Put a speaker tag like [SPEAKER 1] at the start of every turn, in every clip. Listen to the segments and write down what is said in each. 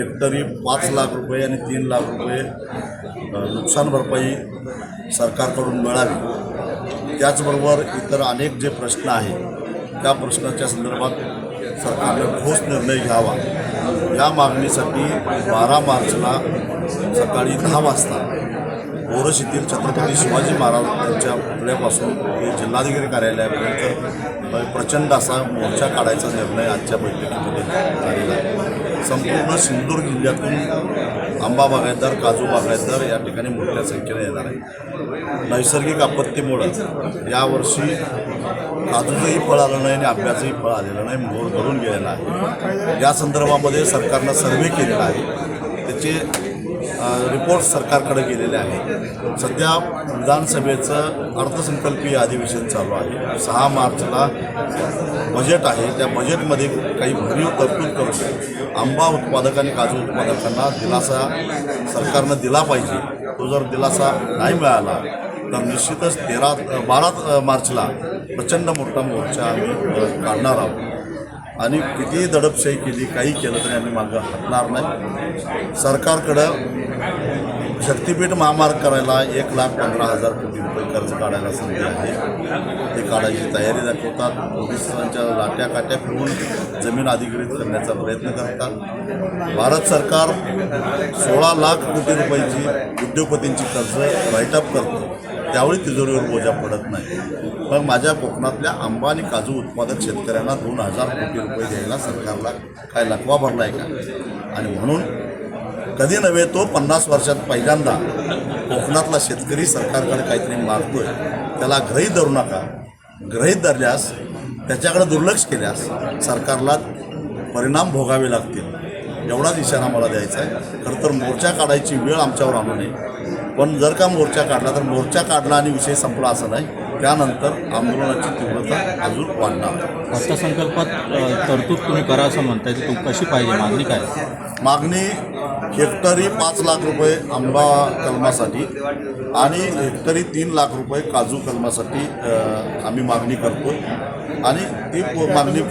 [SPEAKER 1] हेक्टरी 5 लाख रुपये आणि 3 लाख रुपये नुकसान भरपाई सरकारकडून मिळावी। त्याचबरोबर इतर अनेक जे प्रश्न आहेत त्या प्रश्नाच्या संदर्भात सरकारने ठोस निर्णय घ्यावा या मागणीसाठी 12 मार्चला सकाळी 10 वाजता ओरस येथील छत्रपती शिवाजी महाराज यांच्या पुतळ्यापासून ते जिल्हाधिकारी कार्यालयापर्यंत प्रचंड असा मोर्चा काढायचा निर्णय आजच्या बैठकीमध्ये झालेला आहे। संपूर्ण सिंधुदुर्ग जिल्ह्यातून आंबा बागायतदार, काजू बागायतदार या ठिकाणी मोठ्या संख्येने येणार आहे। नैसर्गिक आपत्तीमुळं यावर्षी काजूचंही फळ आलं नाही आणि आंब्याचंही फळ आलेलं नाही, मोर भरून गेलेला आहे। या संदर्भामध्ये सरकारनं सर्वे केलेला आहे, त्याचे रिपोर्ट सरकारकडे गेलेले आहेत। सध्या विधानसभेचं अर्थसंकल्पीय अधिवेशन चालू आहे। 6 मार्चला बजेट आहे, त्या बजेटमध्ये काही भरीव तरतूद करून आंबा उत्पादक आणि काजू उत्पादकांना दिलासा सरकारनं दिला पाहिजे। तो जर दिलासा नाही मिळाला तर निश्चितच 12 मार्चला प्रचंड मोठा मोर्चा आम्ही काढणार आहोत आणि कितीही दडपशाही केली, काही केलं तरी आम्ही मागं हटणार नाही। सरकारकडं शक्तीपीठ महामार्ग करायला 1,15,000 कोटी रुपये कर्ज काढायला संधी आहे, ते काढायची तयारी दाखवतात। पोलिसांच्या लाट्या काट्या फिरवून जमीन अधिग्रहित करण्याचा प्रयत्न करतात। भारत सरकार 16 लाख कोटी रुपयाची उद्योगपतींची कर्ज राईटअप करतं, त्यावेळी तिजोरीवर बोजा पडत नाही। पण माझ्या कोकणातल्या आंबा आणि काजू उत्पादक शेतकऱ्यांना 2,000 कोटी रुपये द्यायला सरकारला काय लकवा भरला आहे का? आणि म्हणून कधी नव्हे तो 50 वर्षात पहिल्यांदा कोकणातला शेतकरी सरकारकडे काहीतरी मागतोय, त्याला गृहीत धरू नका। गृहीत धरल्यास, त्याच्याकडे दुर्लक्ष केल्यास सरकारला परिणाम भोगावे लागतील, एवढाच इशारा मला द्यायचा आहे। खरं तर मोर्चा काढायची वेळ आमच्यावर आणू नये, पण जर का मोर्चा काढला तर मोर्चा काढला आणि विषय संपला असं नाही, त्यानंतर आंदोलनाची तीव्रता अजून वाढणार।
[SPEAKER 2] अर्थसंकल्पात तरतूद तुम्ही करा असं म्हणताय, ती कशी पाहिजे? मागणी काय?
[SPEAKER 1] मागणी हेक्टरी 5 लाख रुपये आंबा कलमासाठी आणि हेक्टरी 3 लाख रुपये काजू कलमासाठी आम्ही मागणी करतो आणि ती मागणी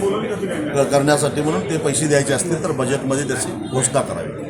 [SPEAKER 1] करण्यासाठी म्हणून ते पैसे द्यायचे असतील तर बजेटमध्ये त्याची घोषणा करावी।